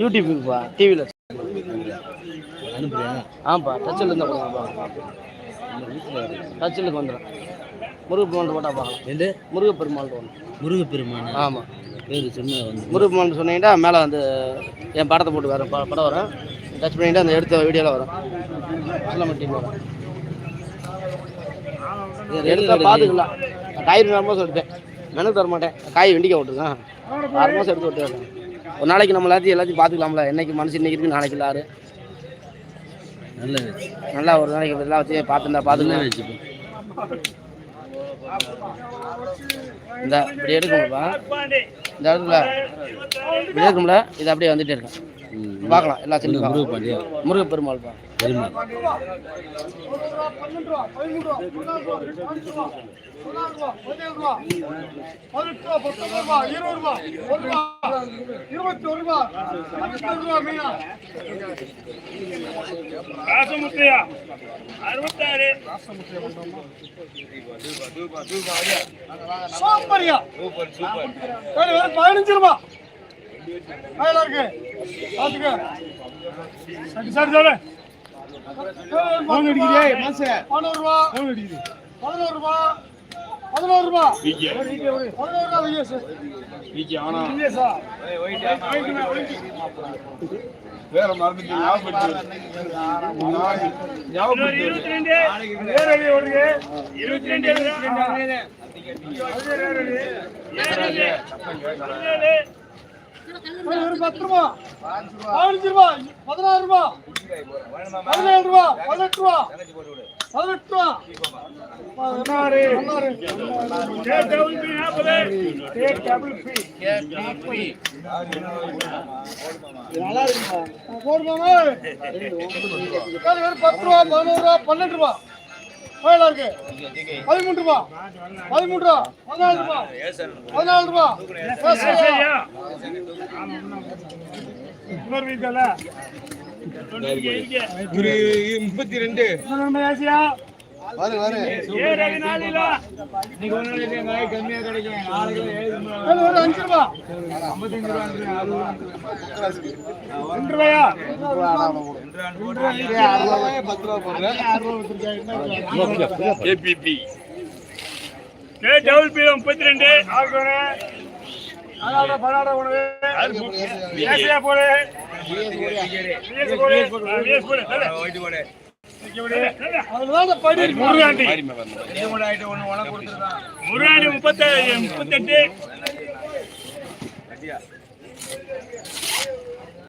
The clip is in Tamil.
யூடியூப்புக்குப்பா டிவியில் ஆமாப்பா டச்சில் இருந்தால் கொடுங்கப்பா டச்சிலுக்கு வந்துடும் முருகப்பெருமான் போட்டால் பார்க்கலாம் எந்த முருகப்பெருமான் ஒன்று முருகப்பெருமான் ஆமாம் பேர் சொன்ன முருகப்பெருமான் சொன்னீங்கன்னா மேலே வந்து என் படத்தை போட்டு வேறு படம் வரும் டச் பண்ணிவிட்டு அந்த எடுத்த வீடியோவில் வரும் சொல்ல டீம் வரும் எடுத்தால் பார்த்துக்கலாம் காய் 4 மாதம் எடுத்தேன் மெனு தர மாட்டேன் காய் வெண்டிக்காய் விட்டுருக்கேன் 6 மாதம் எடுத்து விட்டுருக்கேன் ஒரு நாளைக்கு நம்ம எல்லாத்தையும் பார்த்துக்கலாம்ல என்னைக்கு மனசு இன்னைக்கு இருக்குது நாளைக்கு எல்லாரு நல்லது நல்லா ஒரு நாளைக்கு எல்லாத்தையும் பார்த்துக்கலாம் இந்த இப்படி எடுக்கணும்ப்பா இந்த இடத்துல இப்படி எடுக்கணும்ல இது அப்படியே வந்துட்டே இருக்கேன் பார்க்கலாம் எல்லா செல்லு முருகப்பெருமாள்ப்பா பெருமாள் வேற மருந்து ₹10 ₹15 ₹16 ₹17 ₹18 முருகாண்டி 38